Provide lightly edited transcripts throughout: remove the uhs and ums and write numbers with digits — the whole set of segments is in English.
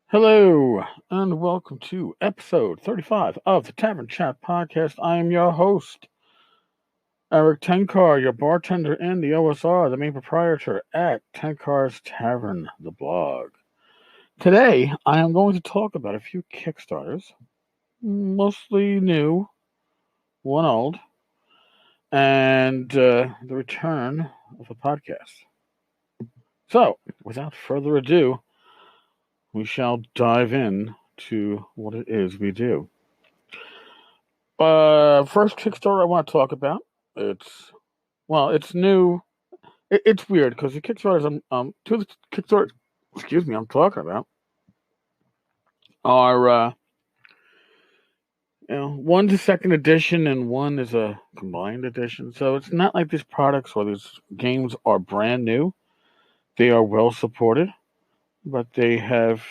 Hello, and welcome to episode 35 of the Tavern Chat Podcast. I am your host, Eric Tenkar, your bartender in the OSR, the main proprietor at Tenkar's Tavern, the blog. Today, I am going to talk about a few Kickstarters, mostly new, one old, and the return of the podcast. So, without further ado, we shall dive in to what it is we do. First Kickstarter I want to talk about. It's new. It's weird because the Kickstarters two of the Kickstarters, excuse me, I'm talking about are one's a second edition and one is a combined edition. So it's not like these products or these games are brand new. They are well supported, but they have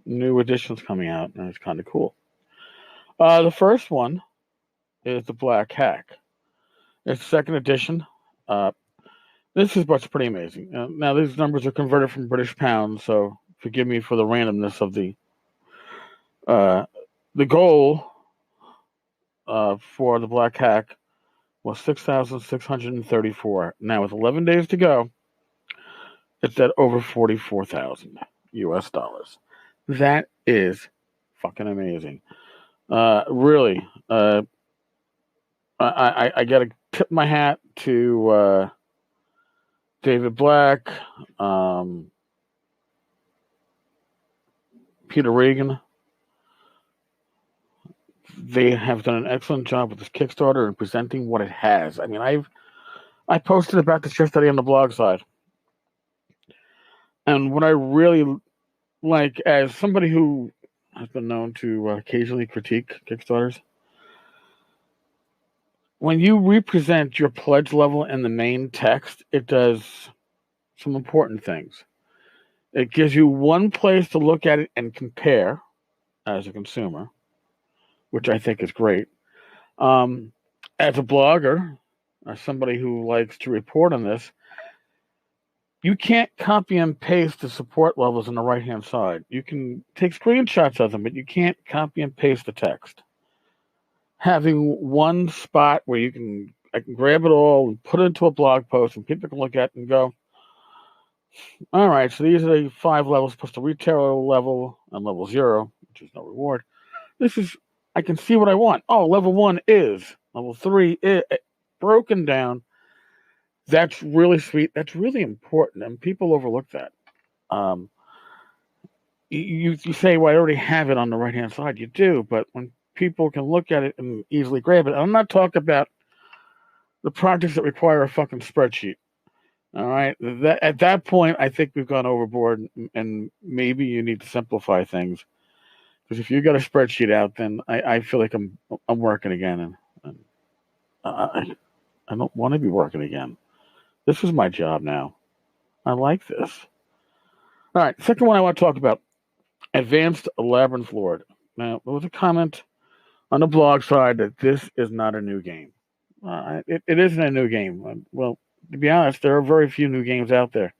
new editions coming out, and it's kind of cool. The first one is the Black Hack. It's second edition. This is what's pretty amazing. Now, these numbers are converted from British pounds, so forgive me for the randomness of the goal for the Black Hack was 6,634. Now, with 11 days to go, it's at over 44,000 US dollars. That is fucking amazing. Really, I got to tip my hat to David Black, Peter Regan. They have done an excellent job with this Kickstarter and presenting what it has. I mean, I posted about this yesterday on the blog side, and what I really like, as somebody who has been known to occasionally critique Kickstarters, when you represent your pledge level in the main text, it does some important things. It gives you one place to look at it and compare as a consumer, which I think is great. As a blogger, as somebody who likes to report on this, you can't copy and paste the support levels on the right-hand side. You can take screenshots of them, but you can't copy and paste the text. Having one spot where I can grab it all and put it into a blog post, and people can look at it and go, all right, so these are the 5 levels plus the retail level and level 0, which is no reward. I can see what I want. Oh, level 1 is. Level 3 is broken down. That's really sweet. That's really important, and people overlook that. You say, well, I already have it on the right-hand side. You do, but when people can look at it and easily grab it, I'm not talking about the projects that require a fucking spreadsheet. All right? At that point, I think we've gone overboard, and maybe you need to simplify things. Because if you got a spreadsheet out, then I feel like I'm working again, and I don't want to be working again. This is my job now. I like this. All right, second one I want to talk about, Advanced Labyrinth Lord. Now, there was a comment on the blog side that this is not a new game. It isn't a new game. Well, to be honest, there are very few new games out there.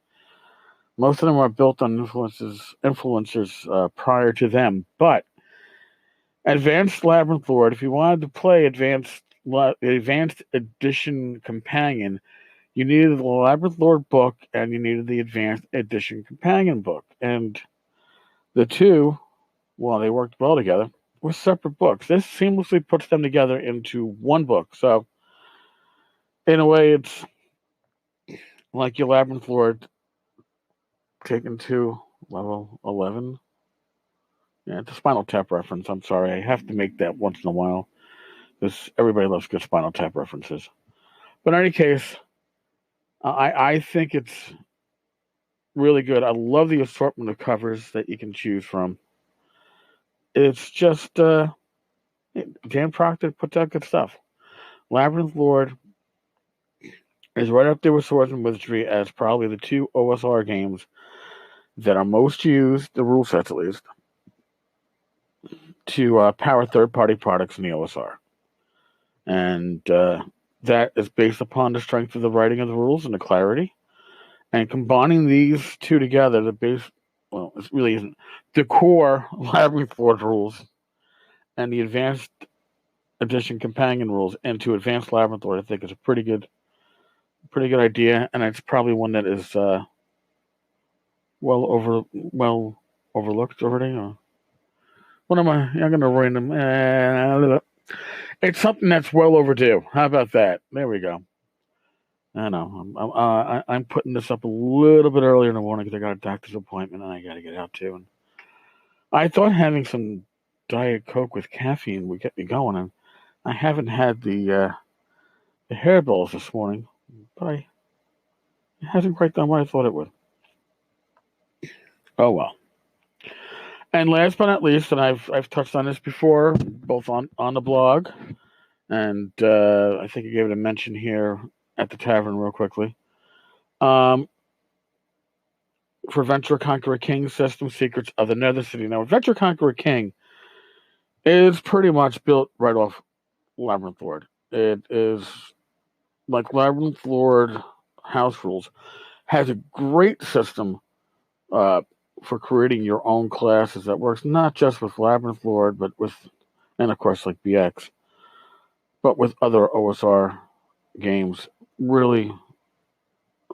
Most of them are built on influencers prior to them. But Advanced Labyrinth Lord, if you wanted to play Advanced Edition Companion, you needed the Labyrinth Lord book and you needed the Advanced Edition Companion book. And the two, while they worked well together, were separate books. This seamlessly puts them together into one book. So, in a way, it's like your Labyrinth Lord taken to level 11. Yeah, it's a Spinal Tap reference. I'm sorry. I have to make that once in a while, because everybody loves good Spinal Tap references. But in any case, I think it's really good. I love the assortment of covers that you can choose from. It's just Dan Proctor puts out good stuff. Labyrinth Lord is right up there with Swords and Wizardry as probably the two OSR games that are most used, the rule sets at least, to power third-party products in the OSR. And that is based upon the strength of the writing of the rules and the clarity. And combining these two together, well, it really isn't, the core Labyrinth Lord rules and the Advanced Edition companion rules into Advanced Labyrinth Lord, I think is a pretty good idea, and it's probably one that is well overlooked already. Or what am I? I'm going to random. It's something that's well overdue. How about that? There we go. I know. I'm putting this up a little bit earlier in the morning because I got a doctor's appointment and I got to get out too. And I thought having some Diet Coke with caffeine would get me going, and I haven't had the hairballs this morning, but it hasn't quite done what I thought it would. Oh well. And last but not least, and I've touched on this before, both on the blog, and I think I gave it a mention here at the tavern real quickly. For Venture Conqueror King System Secrets of the Nether City. Now, Venture Conqueror King is pretty much built right off Labyrinth Lord. It is like Labyrinth Lord House Rules has a great system for creating your own classes that works not just with Labyrinth Lord, but with, and of course, like BX, but with other OSR games. Really,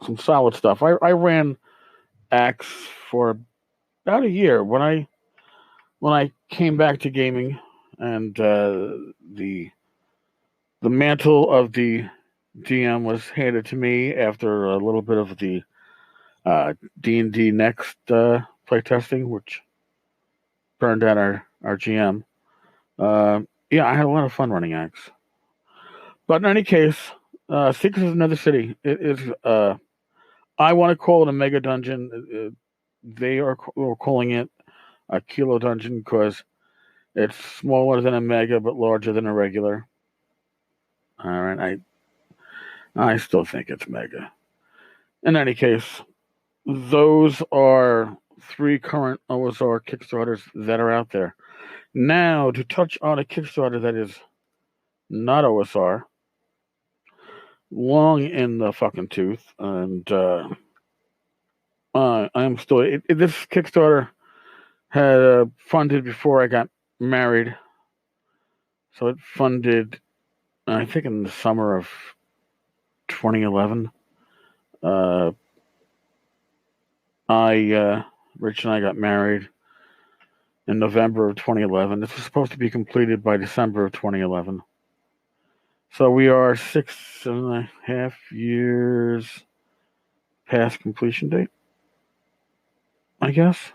some solid stuff. I ran Axe for about a year when I came back to gaming, and the mantle of the GM was handed to me after a little bit of the D&D Next playtesting, which burned out our GM. Yeah, I had a lot of fun running Axe. But in any case, Secrets of Another City, it is, I want to call it a mega dungeon. They are calling it a kilo dungeon because it's smaller than a mega but larger than a regular. All right, I still think it's mega. In any case, those are 3 current OSR Kickstarters that are out there. Now, to touch on a Kickstarter that is not OSR, long in the fucking tooth, and I'm still. This Kickstarter had funded before I got married, so it funded, I think, in the summer of 2011. Rich and I got married in November of 2011. This was supposed to be completed by December of 2011. So we are 6.5 years past completion date, I guess.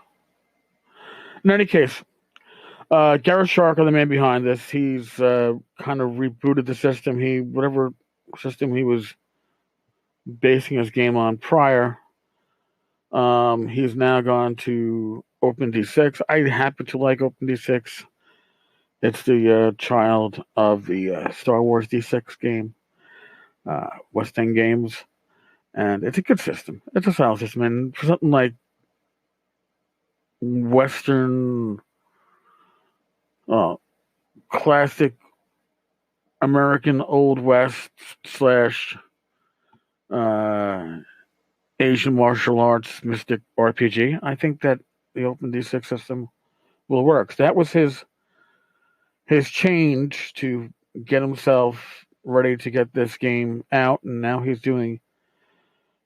In any case, Gareth Sharker, the man behind this, he's kind of rebooted the system. Whatever system he was basing his game on prior, he's now gone to OpenD6. I happen to like OpenD6. It's the child of the Star Wars D6 game, West End Games, and it's a good system. It's a solid system, and for something like Western, classic American Old West / Asian martial arts mystic RPG, I think that the OpenD6 system will work. That was his change to get himself ready to get this game out, and now he's doing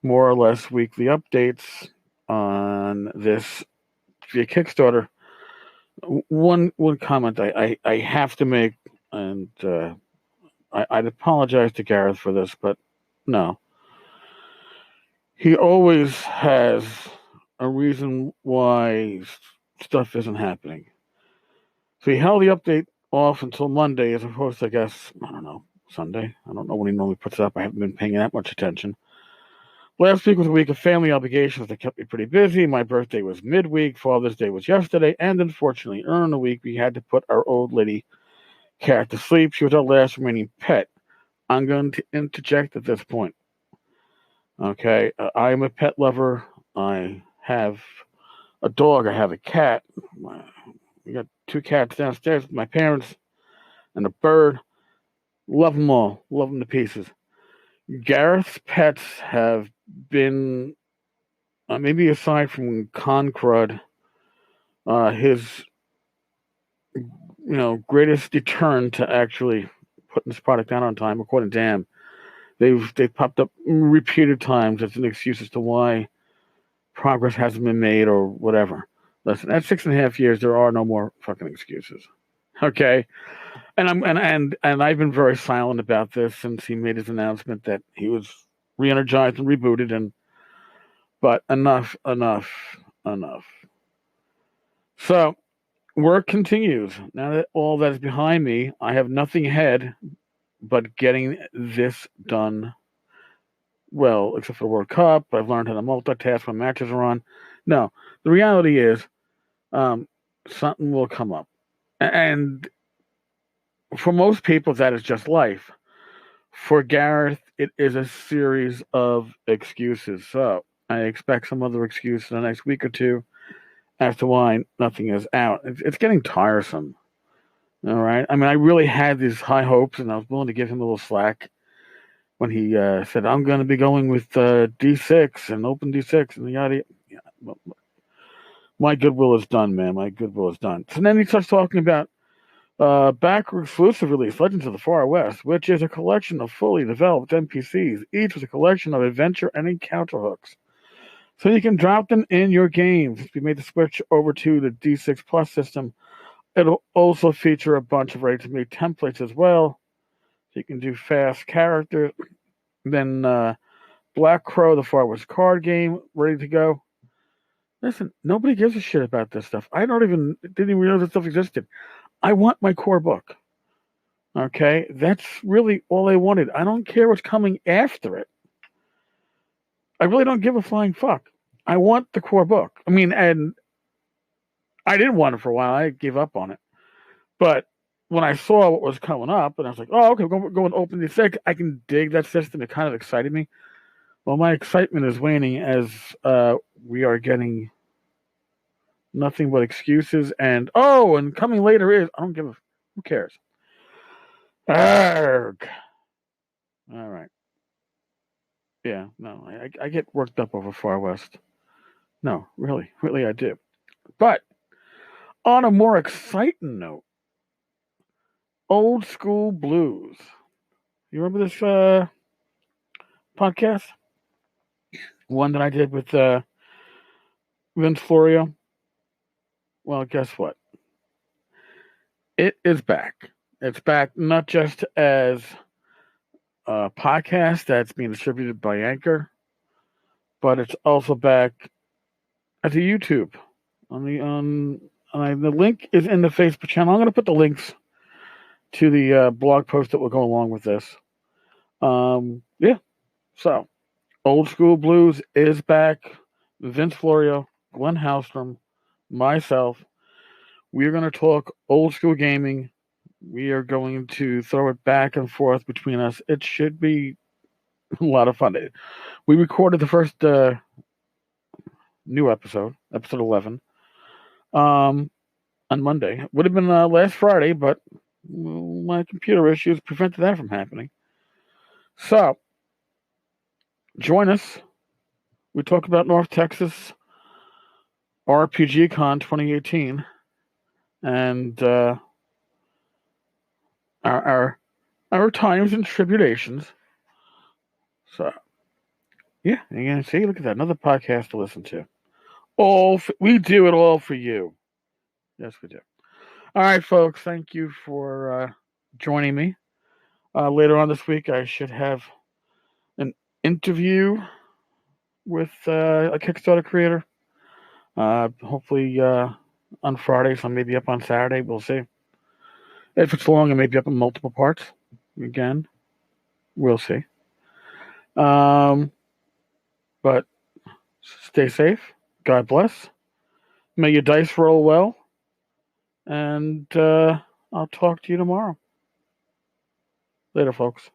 more or less weekly updates on this via Kickstarter. One comment I have to make, and I'd apologize to Gareth for this, but no. He always has a reason why stuff isn't happening. So he held the update off until Monday, as opposed to, I guess, I don't know, Sunday. I don't know when he normally puts it up. I haven't been paying that much attention. Last week was a week of family obligations that kept me pretty busy. My birthday was midweek. Father's Day was yesterday. And unfortunately, early in the week, we had to put our old lady cat to sleep. She was our last remaining pet. I'm going to interject at this point. Okay, I'm a pet lover. I have a dog. I have a cat. We got 2 cats downstairs with my parents and a bird. Love them all. Love them to pieces. Gareth's pets have been maybe aside from Concrud, his greatest deterrent to actually putting this product out on time, according to him. They've popped up repeated times as an excuse as to why progress hasn't been made or whatever. Listen, at 6.5 years, there are no more fucking excuses. Okay, and I've been very silent about this since he made his announcement that he was re-energized and rebooted. But enough. So work continues. Now that all that is behind me, I have nothing ahead but getting this done well, except for the World Cup. I've learned how to multitask when matches are on. No, the reality is something will come up. And for most people, that is just life. For Gareth, it is a series of excuses. So I expect some other excuse in the next week or two as to why nothing is out. It's getting tiresome. All right. I mean, I really had these high hopes, and I was willing to give him a little slack when he said, I'm going to be going with D6 and open D6 and yada. Yeah, my goodwill is done, man. My goodwill is done. So then he starts talking about backer exclusive release, Legends of the Far West, which is a collection of fully developed NPCs, each with a collection of adventure and encounter hooks. So you can drop them in your games. We made the switch over to the D6 Plus system. It'll also feature a bunch of ready-to-make templates as well. So you can do fast characters. Then Black Crow, the Far West card game, ready to go. Listen, nobody gives a shit about this stuff. Didn't even realize this stuff existed. I want my core book. Okay? That's really all I wanted. I don't care what's coming after it. I really don't give a flying fuck. I want the core book. I mean, and I didn't want it for a while. I gave up on it. But when I saw what was coming up, and I was like, oh, okay, we're going to open the sec. I can dig that system. It kind of excited me. Well, my excitement is waning as we are getting nothing but excuses. And coming later is, I don't give a, who cares? Arrgh. All right. Yeah, no, I get worked up over Far West. No, really I do. But on a more exciting note, Old School Blues. You remember this podcast? One that I did with Vince Florio? Well, guess what? It is back. It's back not just as a podcast that's being distributed by Anchor, but it's also back as a YouTube. The link is in the Facebook channel. I'm going to put the links to the blog post that will go along with this. Yeah. So, Old School Blues is back. Vince Florio, Glenn Hallstrom, myself. We are going to talk old school gaming. We are going to throw it back and forth between us. It should be a lot of fun. We recorded the first new episode 11, on Monday. It would have been last Friday, but my computer issues prevented that from happening. So, join us. We talk about North Texas RPG Con 2018 and our times and tribulations. So, yeah, you're going to see, look at that, another podcast to listen to. We do it all for you. Yes, we do. All right, folks, thank you for joining me. Later on this week, I should have an interview with a Kickstarter creator. Hopefully on Friday, so maybe up on Saturday. We'll see. If it's long, it may be up in multiple parts. Again, we'll see. But stay safe. God bless. May your dice roll well. And I'll talk to you tomorrow. Later, folks.